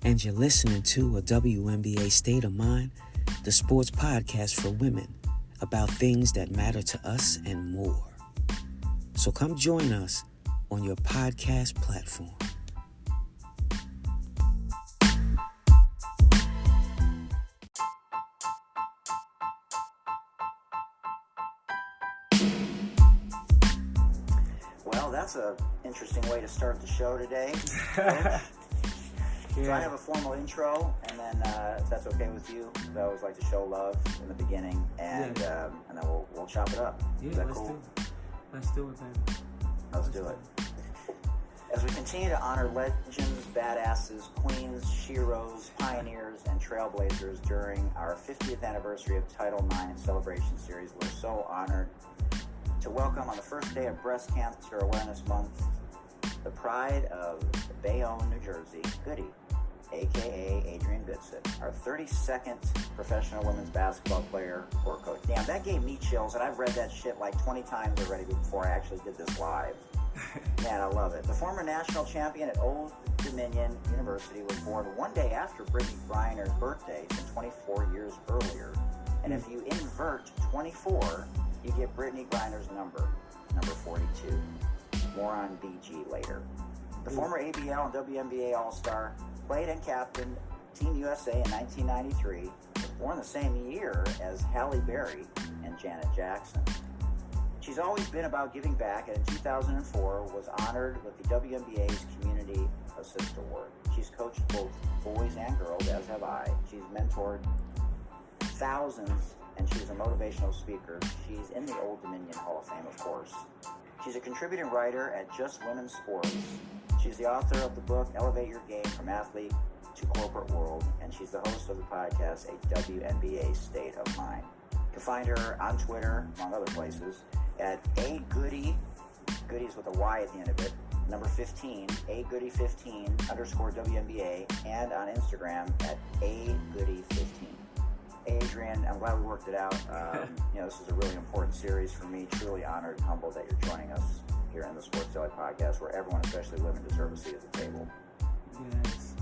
and you're listening to a WNBA State of Mind, the sports podcast for women about things that matter to us and more. So come join us on your podcast platform. Well, that's an interesting way to start the show today. So I have a formal intro, and then if that's okay with you, I always like to show love in the beginning, and then we'll chop it up. Yeah, Is that let's cool? do it. Let's do it, man. Let's do it. As we continue to honor legends, badasses, queens, sheroes, pioneers, and trailblazers during our 50th anniversary of Title IX Celebration Series, we're so honored to welcome on the first day of Breast Cancer Awareness Month the pride of Bayonne, New Jersey, Goody, a.k.a. Adrian Goodson, our 32nd professional women's basketball player or coach. Damn, that gave me chills, and I've read that shit like 20 times already before I actually did this live. Man, I love it. The former national champion at Old Dominion University was born one day after Brittany Griner's birthday, some 24 years earlier. And if you invert 24, you get Brittany Griner's number 42. More on BG later. The former ABL and WNBA All-Star, played and captained Team USA in 1993, was born the same year as Halle Berry and Janet Jackson. She's always been about giving back, and in 2004 was honored with the WNBA's Community Assist Award. She's coached both boys and girls, as have I. She's mentored thousands, and she's a motivational speaker. She's in the Old Dominion Hall of Fame, of course. She's a contributing writer at Just Women's Sports. She's the author of the book, Elevate Your Game from Athlete to Corporate World, and she's the host of the podcast, A WNBA State of Mind. You can find her on Twitter, among other places, at agoody, goodies with a Y at the end of it, number 15, agoody15 _ WNBA, and on Instagram at agoody15. Adrian, I'm glad we worked it out. This is a really important series for me. Truly honored and humbled that you're joining us here in the Sports Deli podcast, where everyone, especially women, deserve a seat at the table. Yes.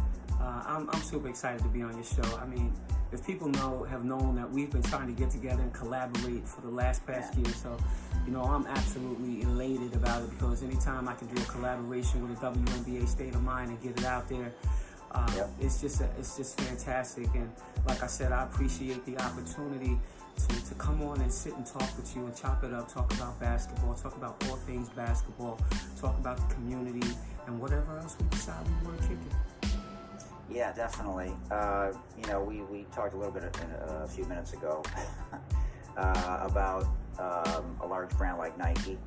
I'm super excited to be on your show. I mean, if people have known that we've been trying to get together and collaborate for the past year, so, I'm absolutely elated about it, because anytime I can do a collaboration with a WNBA State of Mind and get it out there, it's just fantastic. And like I said, I appreciate the opportunity to come on and sit and talk with you and chop it up, talk about basketball, talk about all things basketball, talk about the community, and whatever else we decide we want to kick it. Yeah, definitely. We talked a little bit a few minutes ago about a large brand like Nike,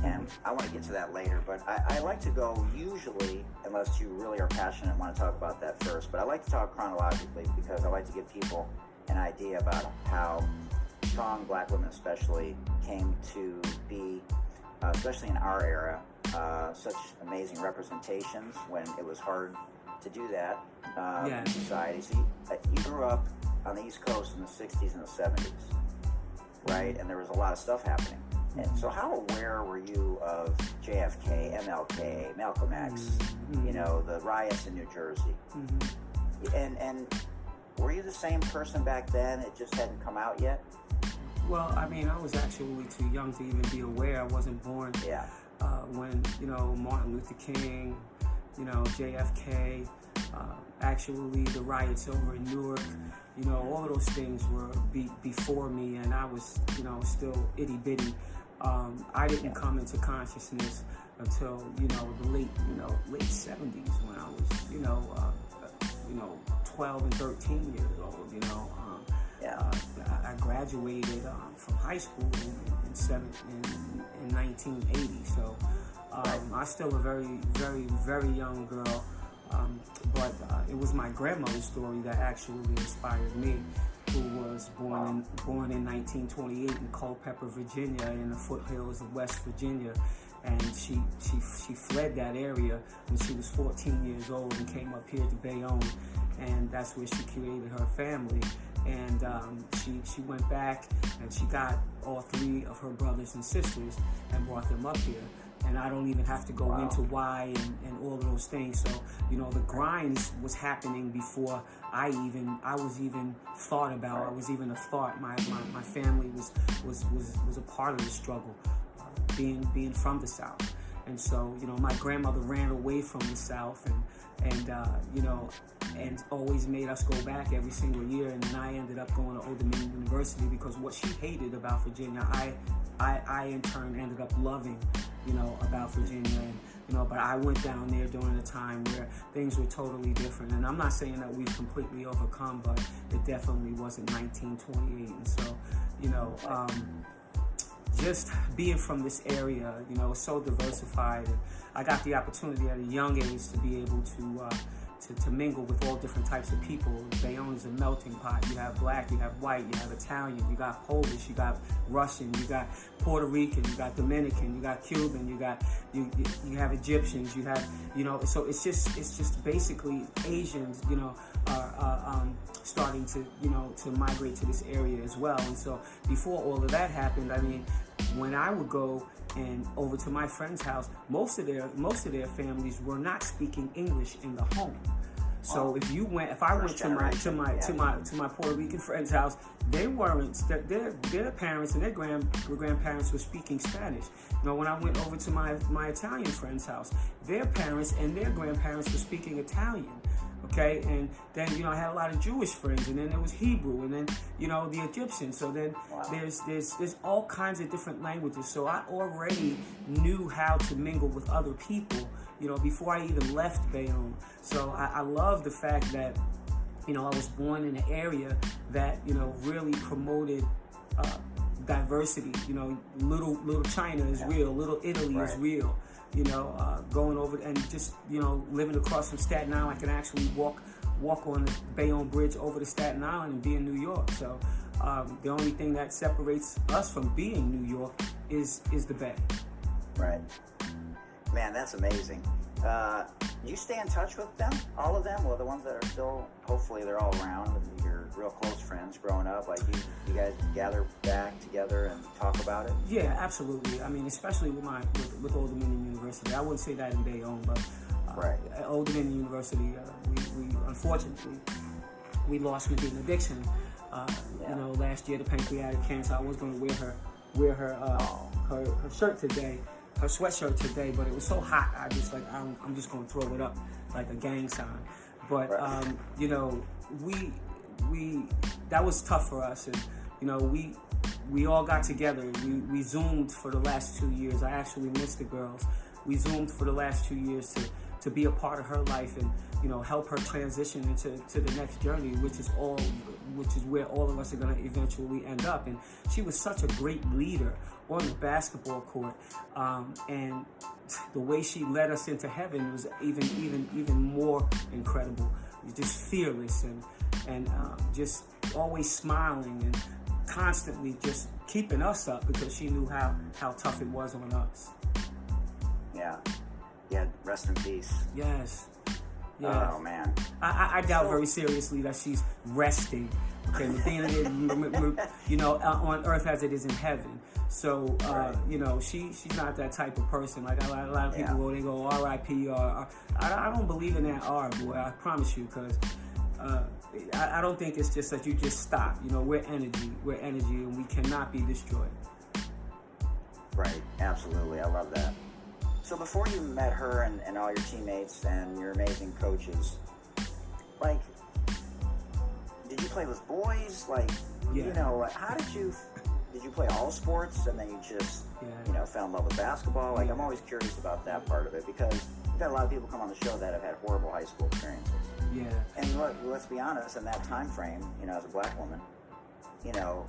and I want to get to that later, but I like to go usually, unless you really are passionate and want to talk about that first, but I like to talk chronologically, because I like to give people an idea about how strong black women especially came to be, especially in our era, such amazing representations when it was hard to do that in society. So you grew up on the East Coast in the 60s and the 70s, right? And there was a lot of stuff happening. And so how aware were you of JFK, MLK, Malcolm X, the riots in New Jersey? And were you the same person back then? It just hadn't come out yet? Well, I mean, I was actually too young to even be aware. I wasn't born when, Martin Luther King, JFK, actually the riots over in Newark, all of those things were before me, and I was, still itty bitty. I didn't come into consciousness until, the late 70s, when I was, 12 and 13 years old, I graduated from high school in 1980, so I'm still a very, very, very young girl, but it was my grandmother's story that actually inspired me, who was born in 1928 in Culpeper, Virginia, in the foothills of West Virginia, and she fled that area when she was 14 years old and came up here to Bayonne, and that's where she created her family. And she went back and she got all three of her brothers and sisters and brought them up here. and I don't even have to go into why and all of those things. So, you know, the grind was happening before I was even thought about. I was even a thought. My family was a part of the struggle, being from the South. And so, you know, my grandmother ran away from the South and you know, and always made us go back every single year. And then I ended up going to Old Dominion University because what she hated about Virginia, I in turn ended up loving, you know, about Virginia. And, you know, but I went down there during a time where things were totally different. And I'm not saying that we've completely overcome, but it definitely wasn't 1928. And so, you know, just being from this area, you know, so diversified. And I got the opportunity at a young age to be able to mingle with all different types of people. Bayonne is a melting pot. You have black, you have white, you have Italian, you got Polish, you got Russian, you got Puerto Rican, you got Dominican, you got Cuban, you have Egyptians, you have, you know, so it's just basically Asians, you know, are starting to, you know, to migrate to this area as well. And so before all of that happened, I mean, when I would go and over to my friend's house, most of their families were not speaking English in the home. So if I went to my Puerto Rican friend's house, they weren't, their parents and their grandparents were speaking Spanish. You know, when I went over to my Italian friend's house, their parents and their grandparents were speaking Italian. Okay, and then, you know, I had a lot of Jewish friends, and then there was Hebrew, and then, you know, the Egyptian. So then there's all kinds of different languages. So I already knew how to mingle with other people, you know, before I even left Bayonne. So I love the fact that, you know, I was born in an area that, you know, really promoted diversity. You know, little China is real, little Italy is real. You know, going over and just, you know, living across from Staten Island, I can actually walk on the Bayonne Bridge over to Staten Island and be in New York. So the only thing that separates us from being New York is the Bay. Right. Man, that's amazing. Do you stay in touch with them, all of them? Well, the ones that are still, hopefully they're all around, and you're real close friends growing up. Like, you guys gather back together and talk about it? Yeah, absolutely. I mean, especially with Old Dominion University. I wouldn't say that in Bayonne, but at Old Dominion University, we unfortunately, we lost Medina Dixon, you know, last year to pancreatic cancer. I was going to wear her shirt today. Her sweatshirt today, but it was so hot. I just I'm just gonna throw it up like a gang sign. But you know, we that was tough for us, and you know, we all got together. We zoomed for the last 2 years. I actually missed the girls. We zoomed for the last 2 years to be a part of her life and, you know, help her transition into the next journey, which is where all of us are going to eventually end up. And she was such a great leader on the basketball court, and the way she led us into heaven was even more incredible. Just fearless and just always smiling and constantly just keeping us up because she knew how tough it was on us. Yeah, rest in peace. Yes. Oh, man. I doubt very seriously that she's resting. Okay, the thing is, you know, on earth as it is in heaven. So, you know, she's not that type of person. Like a lot of people they go R.I.P. or I don't believe in that R, boy. I promise you, because I don't think it's just that you just stop. You know, we're energy, and we cannot be destroyed. Right, absolutely. I love that. So before you met her and all your teammates and your amazing coaches, like, did you play with boys? Like, you know, how did you play all sports and then you just, you know, fell in love with basketball? Like, I'm always curious about that part of it because we've had a lot of people come on the show that have had horrible high school experiences. Yeah. And let's be honest, in that time frame, you know, as a black woman, you know,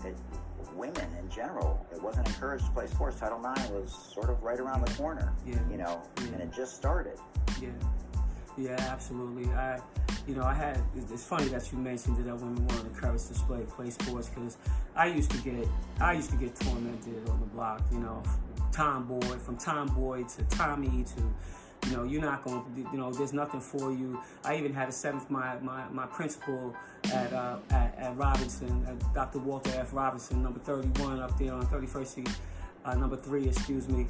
women in general, it wasn't encouraged to play sports. Title IX was sort of right around the corner, you know, and it just started. Yeah, absolutely. It's funny that you mentioned that women weren't encouraged to play sports because I used to get tormented on the block, you know, from tomboy to Tommy to, you know, you're not going to, you know, there's nothing for you. I even had my principal at Robinson, at Dr. Walter F. Robinson, number 31 up there on 31st Street. number 3, excuse me,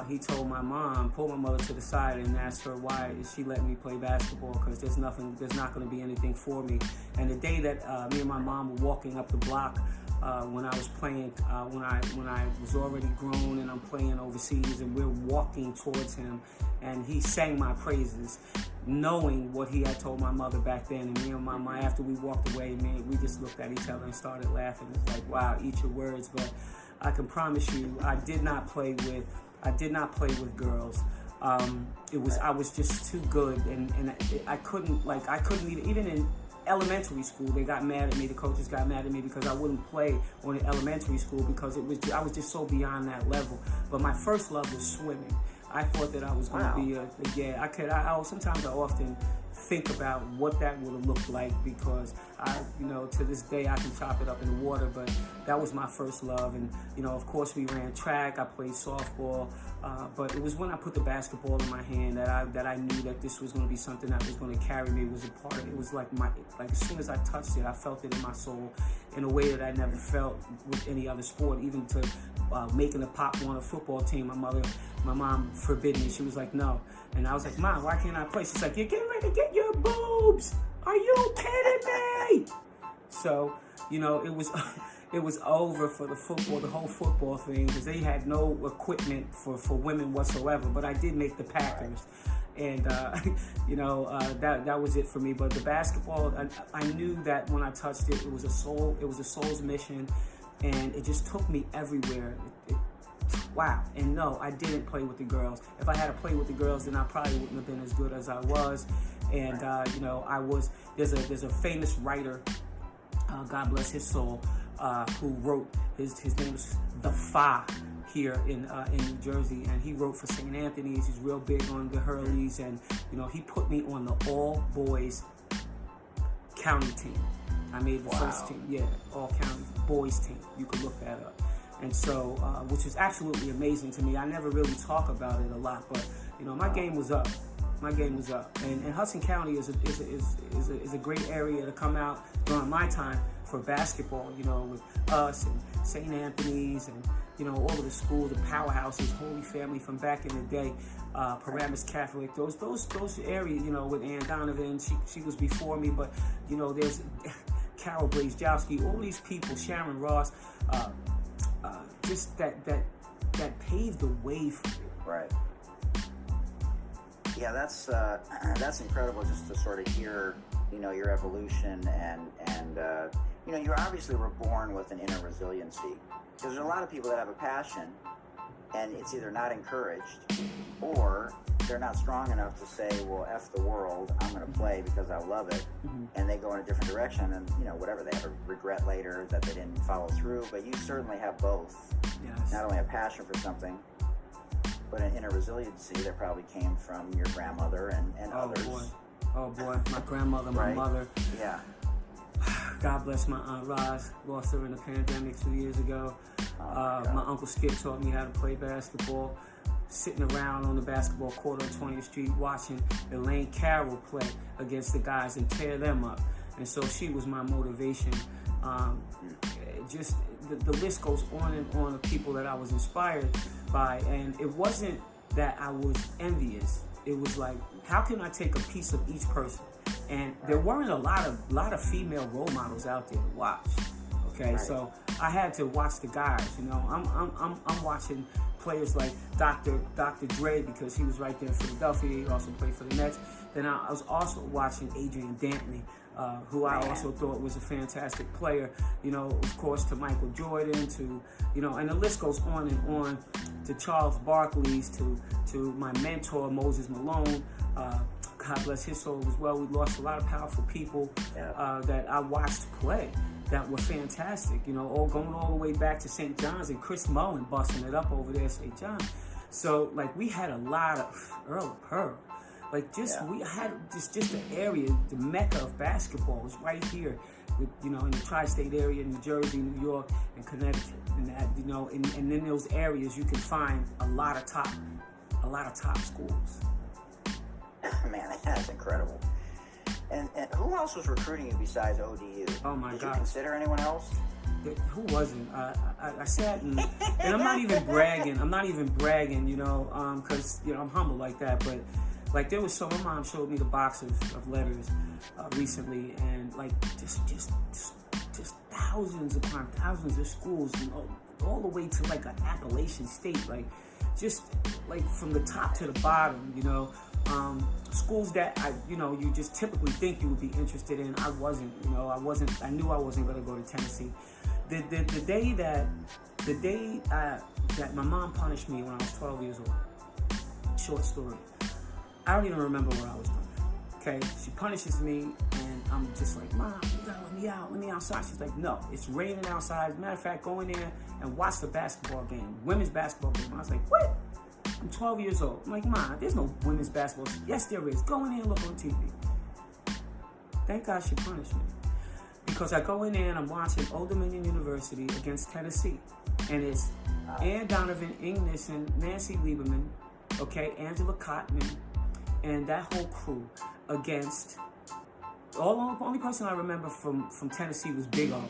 he told my mom, pulled my mother to the side and asked her why is she letting me play basketball, because there's not going to be anything for me. And the day that me and my mom were walking up the block, when I was playing, when I was already grown and I'm playing overseas, and we're walking towards him, and he sang my praises, knowing what he had told my mother back then. And me and my mom, after we walked away, man, we just looked at each other and started laughing. It's like, wow, eat your words. But I can promise you, I did not play with girls. I was just too good, and I couldn't even in elementary school, they got mad at me. The coaches got mad at me because I wouldn't play on the elementary school, because I was just so beyond that level. But my first love was swimming. I thought that I was going to be sometimes I often think about what that would have looked like, because to this day I can chop it up in the water. But that was my first love. And of course we ran track, I played softball, but it was when I put the basketball in my hand that I knew that this was going to be something that was going to carry me. It was a part of it. It was like as soon as I touched it, I felt it in my soul in a way that I never felt with any other sport. Even to making a Pop Warner football team, my mom forbid me. She was like, no. And I was like, Mom, why can't I play? She's like, you're getting ready to get your boobs. Are you kidding me? So, it was over for the whole football thing, because they had no equipment for women whatsoever. But I did make the Packers. And, that was it for me. But the basketball, I knew that when I touched it, it was a soul's mission. And it just took me everywhere. Wow. And no, I didn't play with the girls. If I had to play with the girls, then I probably wouldn't have been as good as I was. And, there's a famous writer, God bless his soul, who wrote, his name is The Fa here in New Jersey. And he wrote for St. Anthony's. He's real big on the Hurleys. And, he put me on the all-boys county team. I made the first team, all county boys team. You can look that up. And so, which was absolutely amazing to me. I never really talk about it a lot, but my game was up. My game was up. And Hudson County is a great area to come out during my time for basketball. With us and St. Anthony's and all of the schools, the powerhouses, Holy Family from back in the day, Paramus Catholic. Those areas. With Ann Donovan, she was before me, but there's Carol Blazejowski, all these people, Sharon Ross, just that paved the way for me. Right. Yeah, that's incredible, just to sort of hear, your evolution and you obviously were born with an inner resiliency, because there's a lot of people that have a passion and it's either not encouraged or they're not strong enough to say, well, F the world, I'm going to play because I love it. Mm-hmm. And they go in a different direction, and, whatever, they have a regret later that they didn't follow through. But you certainly have both. Yes. Not only a passion for something, but an inner resiliency that probably came from your grandmother and others. Oh, boy. My grandmother, my mother. Yeah. God bless my Aunt Roz. Lost her in the pandemic 2 years ago. My Uncle Skip taught me how to play basketball. Sitting around on the basketball court on 20th Street watching Elaine Carroll play against the guys and tear them up. And so she was my motivation. Just the list goes on and on of people that I was inspired by. And it wasn't that I was envious. It was like, how can I take a piece of each person? And there weren't a lot of female role models out there to watch. Okay, right. So I had to watch the guys. I'm watching players like Dr. Dre, because he was right there in Philadelphia. He also played for the Nets. Then I was also watching Adrian Dantley, who I also thought was a fantastic player. Of course, to Michael Jordan, to and the list goes on and on, to Charles Barkley's, to my mentor Moses Malone. God bless his soul as well. We lost a lot of powerful people that I watched play that were fantastic, all going all the way back to St. John's and Chris Mullin busting it up over there at St. John's. So, we had a lot of Earl Pearl. We had just the area, the mecca of basketball was right here, with, in the tri-state area, New Jersey, New York, and Connecticut. And that, and in those areas you can find a lot of top schools. Man, that's incredible. And who else was recruiting you besides ODU? Oh my God! Did God. you consider anyone else? who wasn't? I sat and I'm not even bragging. You know, because you know I'm humble like that. But like there was so my mom showed me the box of letters recently, and like just thousands upon thousands of schools, you know, all the way to like an Appalachian state, like just like from the top to the bottom, you know. Schools that you just typically think you would be interested in. I wasn't, you know, I knew I wasn't going to go to Tennessee. The day that my mom punished me when I was 12 years old, short story, I don't even remember what I was doing. Okay, she punishes me, and I'm just like, Mom, you gotta let me outside. She's like, no, it's raining outside. As a matter of fact, go in there and watch the basketball game, women's basketball game. I was like, what? I'm 12 years old. I'm like, Mom, there's no women's basketball. Yes, there is. Go in there and look on TV. Thank God she punished me. Because I go in there and I'm watching Old Dominion University against Tennessee. And it's Ann Donovan, Ing Nissen, Nancy Lieberman, okay, Angela Cotman, and that whole crew against... The only person I remember from Tennessee was Big O.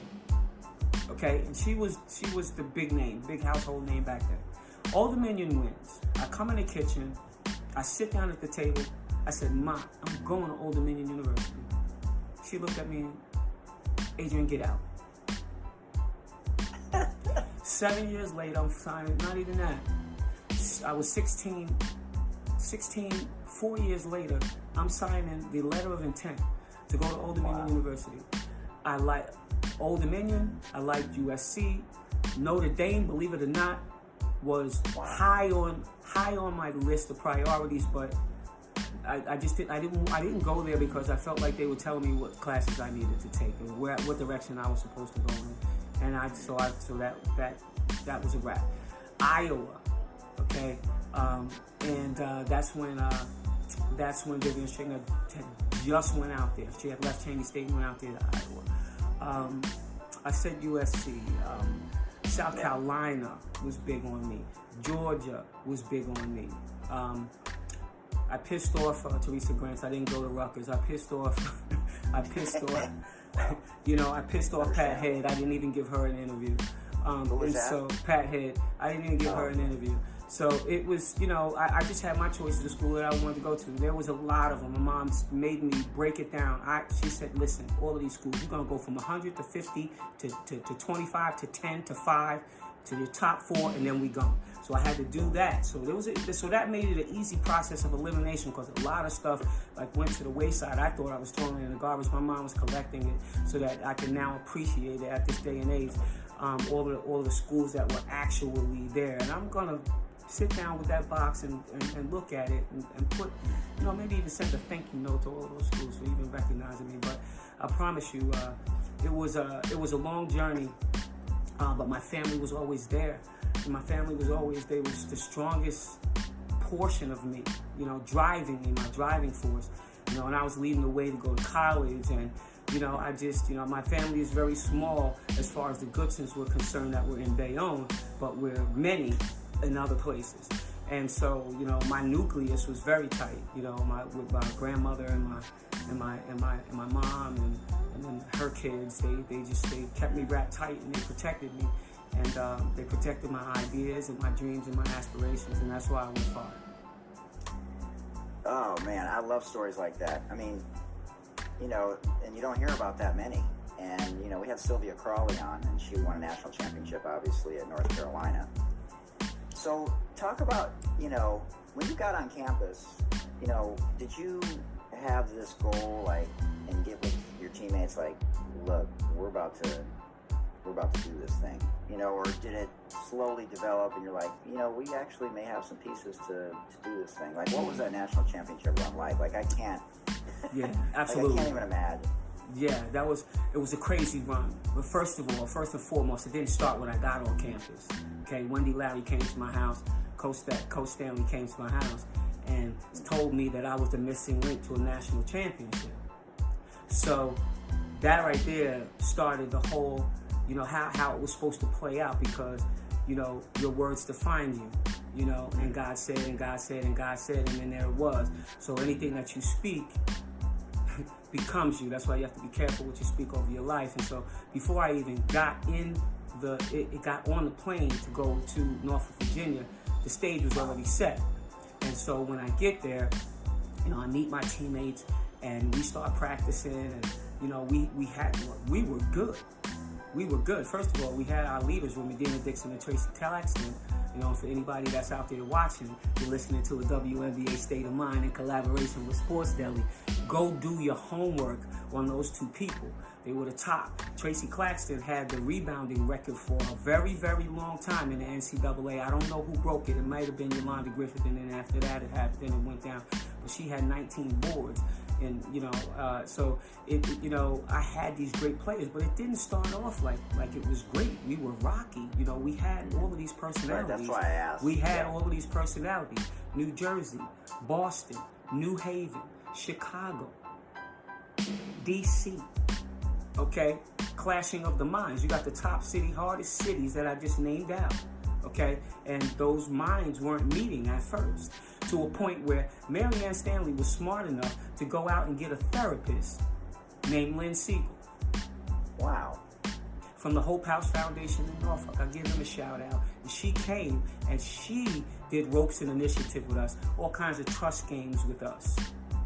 Okay? And she was the big name, big household name back then. Old Dominion wins. I come in the kitchen. I sit down at the table. I said, Ma, I'm going to Old Dominion University. She looked at me and, Adrian, get out. 7 years later, I'm signing, not even that. I was 16, 4 years later, I'm signing the letter of intent to go to Old Dominion University. I like Old Dominion. I liked USC. Notre Dame, believe it or not, was high on my list of priorities, but I didn't go there because I felt like they were telling me what classes I needed to take and what direction I was supposed to go in, and so that was a wrap. Iowa, okay, and that's when Vivian Strickler just went out there. She had left Cheney State and went out there to Iowa. I said USC. South Carolina was big on me. Georgia was big on me. I pissed off Teresa Grant. I didn't go to Rutgers. I pissed off Pat Head. I didn't even give her an interview. So Pat Head, I didn't even give her an interview. So it was, I just had my choice of the school that I wanted to go to. There was a lot of them. My mom made me break it down. She said, listen, all of these schools, you're going to go from 100 to 50 to 25 to 10 to 5 to the top 4, and then we go. So I had to do that. So that made it an easy process of elimination because a lot of stuff like went to the wayside. I thought I was throwing it in the garbage. My mom was collecting it so that I can now appreciate it at this day and age. All the schools that were actually there. And I'm going to sit down with that box and look at it and put, maybe even send a thank you note to all those schools for even recognizing me. But I promise you, it was a long journey, but my family was always there. And my family was always, they was the strongest portion of me, driving me, my driving force. And I was leading the way to go to college, and my family is very small as far as the Goodsons were concerned that were in Bayonne, but we're many in other places. And so, my nucleus was very tight, with my grandmother and my mom and then her kids. They kept me wrapped tight and they protected me, and they protected my ideas and my dreams and my aspirations, and that's why I went far. Oh man, I love stories like that. I mean, and you don't hear about that many. And we had Sylvia Crawley on, and she won a national championship, obviously, at North Carolina. So talk about, when you got on campus, did you have this goal, and get with your teammates, look, we're about to do this thing, or did it slowly develop and you're like, we actually may have some pieces to do this thing? What was that national championship run like? I can't. Yeah, absolutely. I can't even imagine. Yeah, it was a crazy run. But first and foremost, it didn't start when I got on campus. Okay, Wendy Larry came to my house, Coach Stanley came to my house, and told me that I was the missing link to a national championship. So that right there started the whole, how it was supposed to play out, because, your words define you, and God said, and God said, and God said, and then there it was. So anything that you speak, becomes you. That's why you have to be careful what you speak over your life. And so before I even got got on the plane to go to Norfolk, Virginia, the stage was already set. And so when I get there, I meet my teammates and we start practicing, and we were good. We were good. First of all, we had our leaders with Medina Dixon and Tracy Claxton. For anybody that's out there watching, you're listening to a WNBA State of Mind in collaboration with Sports Deli. Go do your homework on those two people. They were the top. Tracy Claxton had the rebounding record for a very, very long time in the NCAA. I don't know who broke it. It might have been Yolanda Griffith, and then after that it went down. But she had 19 boards. And I had these great players, but it didn't start off like it was great. We were rocky. We had all of these personalities. Right, that's why I asked. We had all of these personalities. New Jersey, Boston, New Haven, Chicago, DC. Okay, clashing of the minds. You got the top city, hardest cities that I just named out. Okay, and those minds weren't meeting at first, to a point where Mary Ann Stanley was smart enough to go out and get a therapist named Lynn Siegel. Wow. From the Hope House Foundation in Norfolk. I give them a shout out. And she came and she did ropes and initiative with us, all kinds of trust games with us.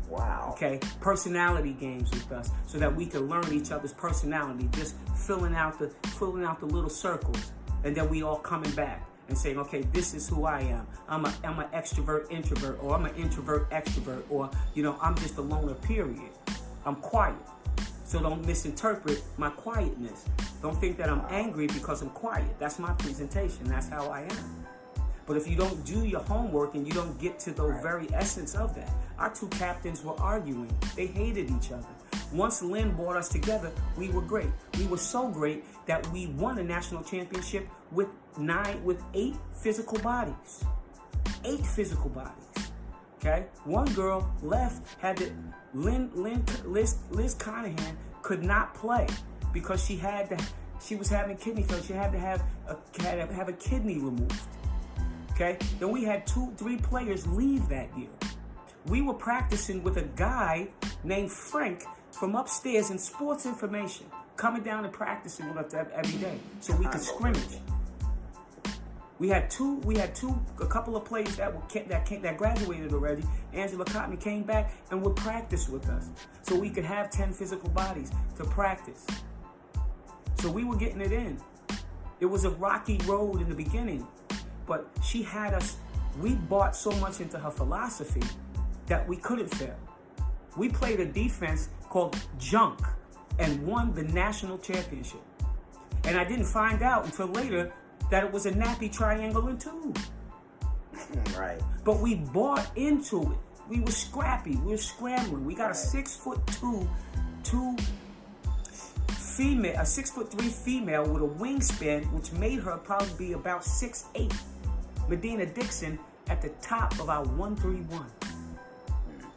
Wow. Okay, personality games with us, so that we could learn each other's personality, just filling out the little circles, and then we all coming back and saying, okay, this is who I am. I'm an extrovert introvert, or I'm an introvert extrovert, or I'm just a loner, period. I'm quiet. So don't misinterpret my quietness. Don't think that I'm angry because I'm quiet. That's my presentation. That's how I am. But if you don't do your homework and you don't get to the very essence of that, our two captains were arguing. They hated each other. Once Lynn brought us together, we were great. We were so great that we won a national championship with 8 physical bodies. 8 physical bodies. Okay? One girl left, Liz Conahan could not play because she was having kidney failure. She had to have a kidney removed. Okay? Then we had 2-3 players leave that year. We were practicing with a guy named Frank from upstairs in sports information, coming down and practicing with us every day so we could scrimmage. We had a couple of players that graduated already. Angela Cotton came back and would practice with us so we could have 10 physical bodies to practice. So we were getting it in. It was a rocky road in the beginning, but she had us. We bought so much into her philosophy that we couldn't fail. We played a defense called junk and won the national championship. And I didn't find out until later that it was a nappy triangle and two. Right. But we bought into it. We were scrappy. We were scrambling. We got a 6'2" female, a 6'3" female with a wingspan, which made her probably be about 6'8". Medina Dixon at the top of our 131.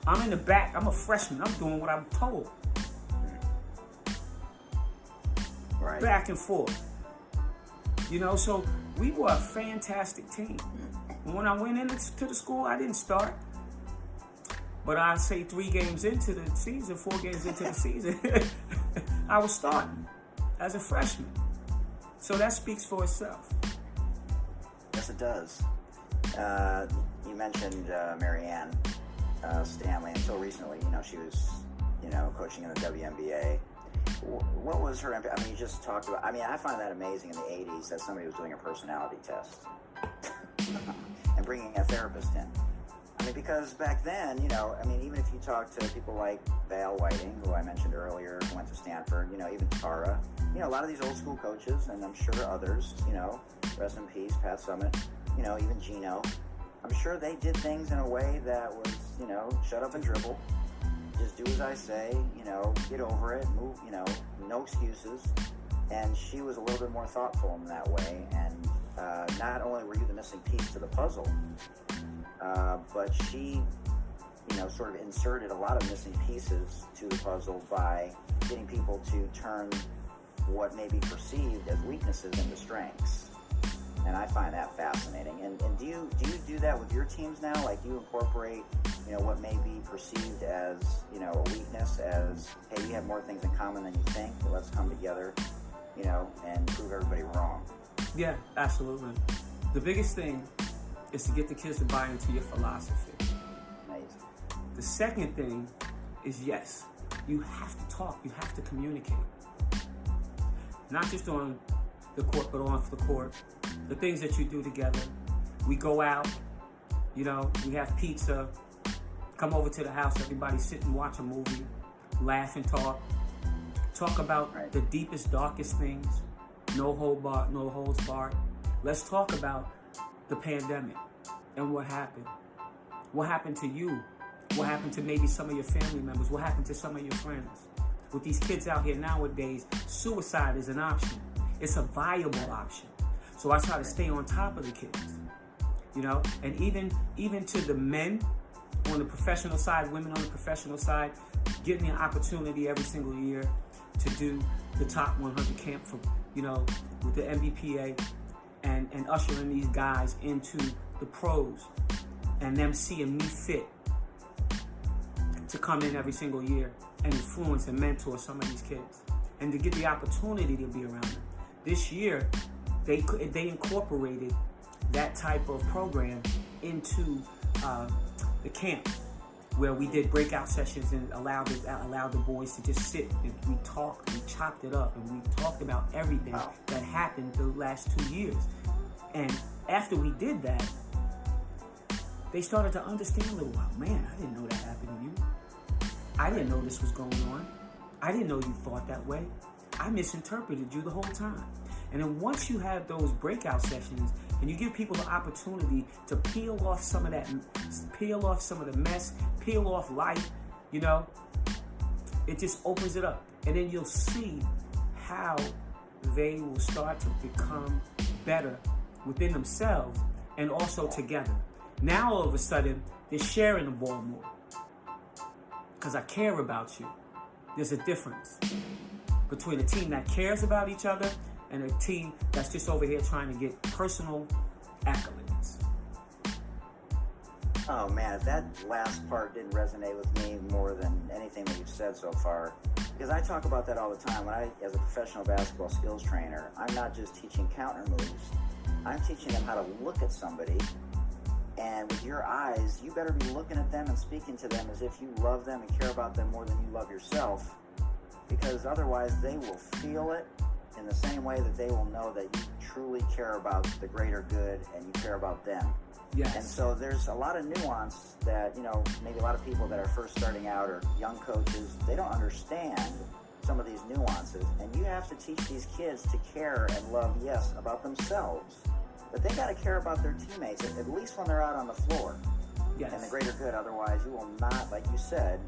I'm in the back. I'm a freshman. I'm doing what I'm told. Right. Back and forth. So we were a fantastic team. When I went into the school, I didn't start. But I'd say 3 games into the season, 4 games into the season, I was starting as a freshman. So that speaks for itself. Yes, it does. You mentioned Mary Ann Stanley. Until recently, she was, coaching in the WNBA. What was her impact? You just talked about, I find that amazing in the 80s that somebody was doing a personality test and bringing a therapist in. Because back then, even if you talk to people like Val Whiting, who I mentioned earlier, who went to Stanford, even Tara, a lot of these old school coaches, and I'm sure others, rest in peace, Pat Summitt, even Gino, I'm sure they did things in a way that was, shut up and dribble. Just do as I say, get over it, move, no excuses. And she was a little bit more thoughtful in that way. And not only were you the missing piece to the puzzle, but she, sort of inserted a lot of missing pieces to the puzzle by getting people to turn what may be perceived as weaknesses into strengths. And I find that fascinating. And do you do that with your teams now? Like, you incorporate what may be perceived as, a weakness, as, hey, you have more things in common than you think, but let's come together, and prove everybody wrong. Yeah, absolutely. The biggest thing is to get the kids to buy into your philosophy. Amazing. The second thing is, yes, you have to talk, you have to communicate. Not just on the court, but off the court. The things that you do together. We go out, we have pizza, come over to the house, everybody sit and watch a movie, laugh and talk. Talk about the deepest, darkest things. No holds barred. Let's talk about the pandemic and what happened. What happened to you? What happened to maybe some of your family members? What happened to some of your friends? With these kids out here nowadays, suicide is an option. It's a viable option. So I try to stay on top of the kids, and even to the men on the professional side, women on the professional side, getting the opportunity every single year to do the top 100 camp for, with the NBPA and ushering these guys into the pros and them seeing me fit to come in every single year and influence and mentor some of these kids and to get the opportunity to be around them. This year, they incorporated that type of program into the camp, where we did breakout sessions and allowed the boys to just sit and we talked, we chopped it up, and we talked about everything that happened the last 2 years. And after we did that, they started to understand a little while. Man, I didn't know that happened to you. I didn't know this was going on. I didn't know you thought that way. I misinterpreted you the whole time. And then once you have those breakout sessions and you give people the opportunity to peel off some of the mess, peel off life, it just opens it up. And then you'll see how they will start to become better within themselves and also together. Now all of a sudden, they're sharing the ball more. Because I care about you. There's a difference between a team that cares about each other and a team that's just over here trying to get personal accolades. Oh man, that last part didn't resonate with me more than anything that you've said so far. Because I talk about that all the time. As a professional basketball skills trainer, I'm not just teaching counter moves. I'm teaching them how to look at somebody, and with your eyes, you better be looking at them and speaking to them as if you love them and care about them more than you love yourself. Because otherwise, they will feel it in the same way that they will know that you truly care about the greater good and you care about them. Yes. And so there's a lot of nuance that, maybe a lot of people that are first starting out or young coaches, they don't understand some of these nuances. And you have to teach these kids to care and love, yes, about themselves. But they got to care about their teammates, at least when they're out on the floor. Yes. And the greater good. Otherwise, you will not, like you said,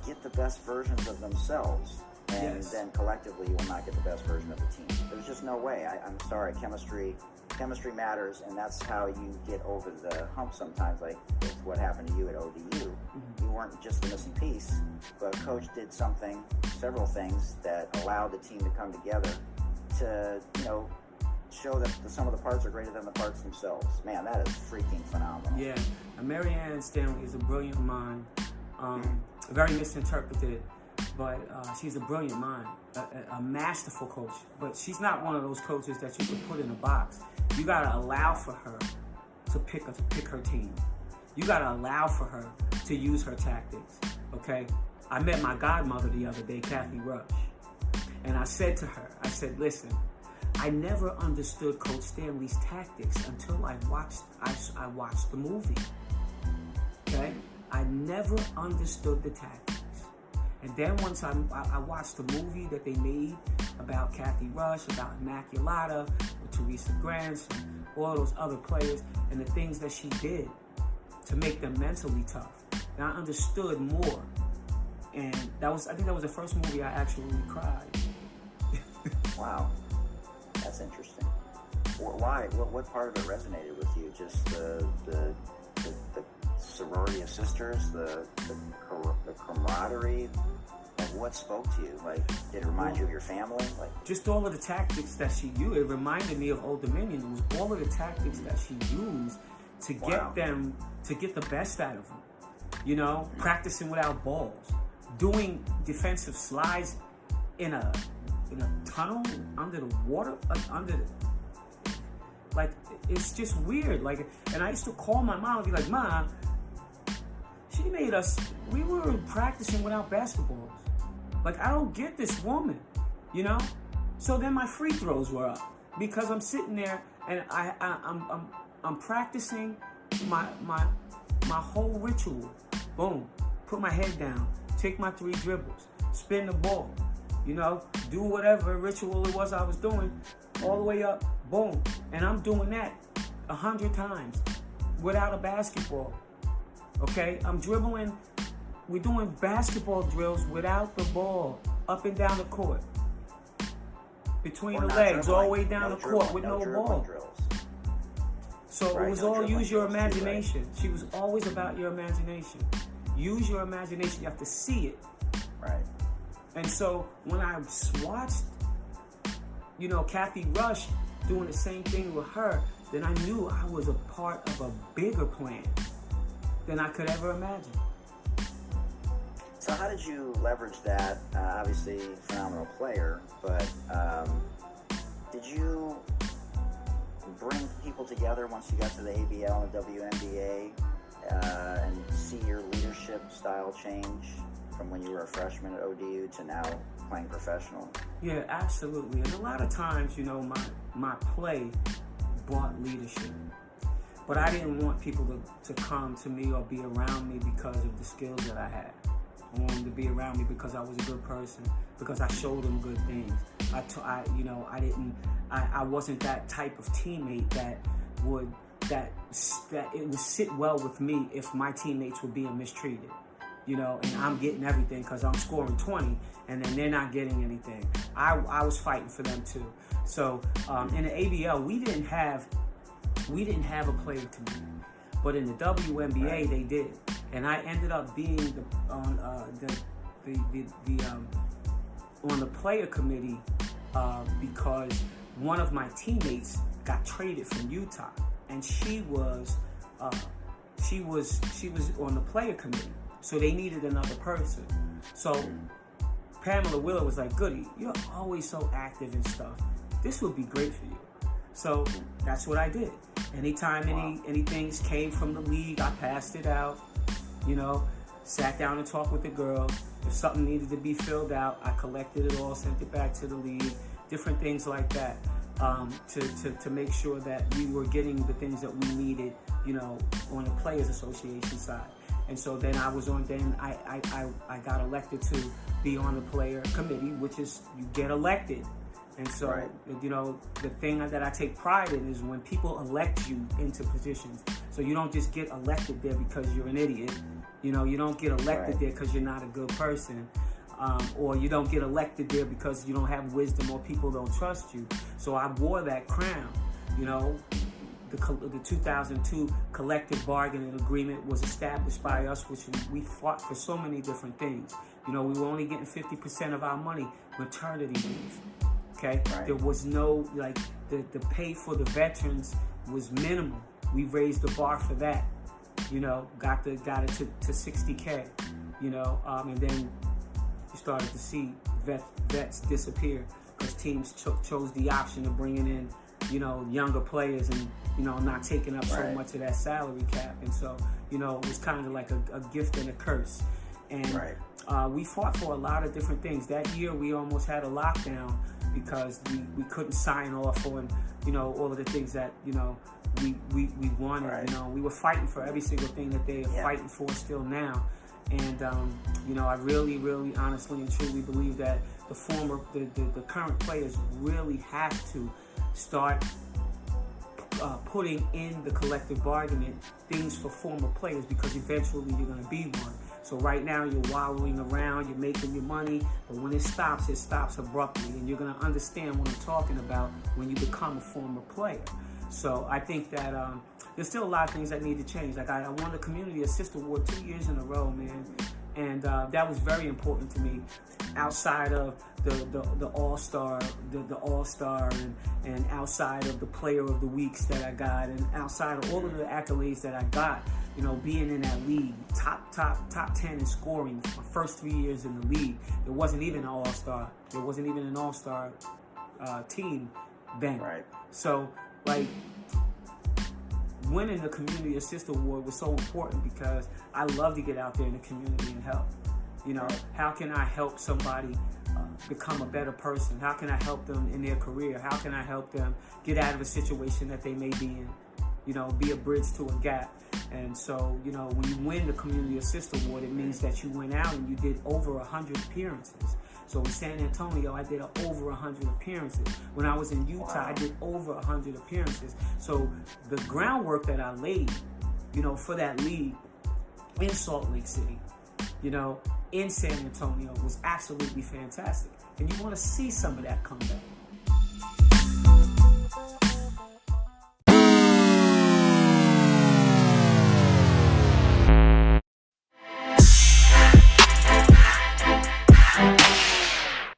get the best versions of themselves. And then collectively, you will not get the best version of the team. There's just no way. I'm sorry. Chemistry matters, and that's how you get over the hump sometimes, like it's what happened to you at ODU. Mm-hmm. You weren't just the missing piece, but Coach did several things that allowed the team to come together to, show that the sum of the parts are greater than the parts themselves. Man, that is freaking phenomenal. Yeah, Mary Ann Stanley is a brilliant mind, very misinterpreted, but she's a brilliant mind, a masterful coach. But she's not one of those coaches that you can put in a box. You gotta allow for her to pick her team. You gotta allow for her to use her tactics. Okay, I met my godmother the other day, Kathy Rush, and I said to her, listen, I never understood Coach Stanley's tactics until I watched the movie. Okay, I never understood the tactics. And then once I watched the movie that they made about Kathy Rush, about Immaculata, with Teresa Grant, all those other players, and the things that she did to make them mentally tough. And I understood more. And I think that was the first movie I actually cried. Wow. That's interesting. Why? What part of it resonated with you? Just the sorority of sisters, the camaraderie. Like, what spoke to you? Like, did it remind you of your family? Like, just all of the tactics that she used. It reminded me of Old Dominion. It was all of the tactics that she used to get them, to get the best out of them. you know, practicing without balls, doing defensive slides in a tunnel under the water, like it's just weird. Like, and I used to call my mom and be like, "Ma, she made us. We were practicing without basketballs. Like, I don't get this woman, you know." So then my free throws were up because I'm sitting there and I'm practicing my whole ritual. Boom, put my head down, take my 3 dribbles, spin the ball, you know, do whatever ritual it was I was doing, all the way up, boom. And I'm doing that 100 times without a basketball, okay? I'm dribbling, we're doing basketball drills without the ball, up and down the court, between the legs, all the way down the court with no ball. Drills. So Right, it was no all dribbling use your drills, right. imagination. She was always about your imagination. Use your imagination. You have to see it. Right. And so when I watched, you know, Kathy Rush doing the same thing with her, then I knew I was a part of a bigger plan than I could ever imagine. So how did you leverage that? Obviously, phenomenal player, but did you bring people together once you got to the ABL and WNBA and see your leadership style change from when you were a freshman at ODU to now playing professional? Yeah, absolutely. And a lot of times, you know, my play brought leadership. But I didn't want people to come to me or be around me because of the skills that I had. I wanted them to be around me because I was a good person, because I showed them good things. I wasn't that type of teammate that it would sit well with me if my teammates were being mistreated. You know, and I'm getting everything because I'm scoring 20 and then they're not getting anything. I was fighting for them too. So in the ABL, we didn't have a player committee, but in the WNBA they did, and I ended up being on the player committee because one of my teammates got traded from Utah, and she was on the player committee. So they needed another person. So Pamela Wheeler was like, "Goody, you're always so active and stuff. This would be great for you." So that's what I did. Anytime any things came from the league, I passed it out. You know, sat down and talked with the girls. If something needed to be filled out, I collected it all, sent it back to the league. Different things like that to make sure that we were getting the things that we needed, you know, on the Players Association side. And so then I got elected to be on the player committee, which is you get elected. And so, you know, the thing that I take pride in is when people elect you into positions. So you don't just get elected there because you're an idiot. You know, you don't get elected there because you're not a good person. Or you don't get elected there because you don't have wisdom or people don't trust you. So I wore that crown, you know. The 2002 collective bargaining agreement was established by us, which we fought for so many different things. You know, we were only getting 50% of our money maternity leave. Okay, there was no the pay for the veterans was minimal. We raised the bar for that. You know, got it to $60K. You know, and then you started to see vets disappear because teams chose the option of bringing in, you know, younger players and, you know, not taking up so much of that salary cap. And so, you know, it was kind of like a gift and a curse. And we fought for a lot of different things. That year we almost had a lockdown because we couldn't sign off on, you know, all of the things that, you know, we wanted. You know, we were fighting for every single thing that they are fighting for still now. And, you know, I really, really honestly and truly believe that the current players really have to start putting in the collective bargaining things for former players, because eventually you're going to be one. So right now you're wallowing around, you're making your money, but when it stops abruptly, and you're going to understand what I'm talking about when you become a former player. So I think that there's still a lot of things that need to change. Like I won the Community Assist Award 2 years in a row, man. And that was very important to me. Outside of the All-Star, the All-Star, and outside of the Player of the Weeks that I got, and outside of all of the accolades that I got, being in that league, top 10 in scoring my first 3 years in the league. There wasn't even an all-star. There wasn't even an all-star team then. Right. So, like, winning the Community Assist Award was so important because I love to get out there in the community and help. How can I help somebody become a better person? How can I help them in their career? How can I help them get out of a situation that they may be in? Be a bridge to a gap. And so, when you win the Community Assist Award, it means that you went out and you did over 100 appearances. So in San Antonio, I did over 100 appearances. When I was in Utah, I did over 100 appearances. So the groundwork that I laid, for that league in Salt Lake City, in San Antonio was absolutely fantastic. And you want to see some of that come back.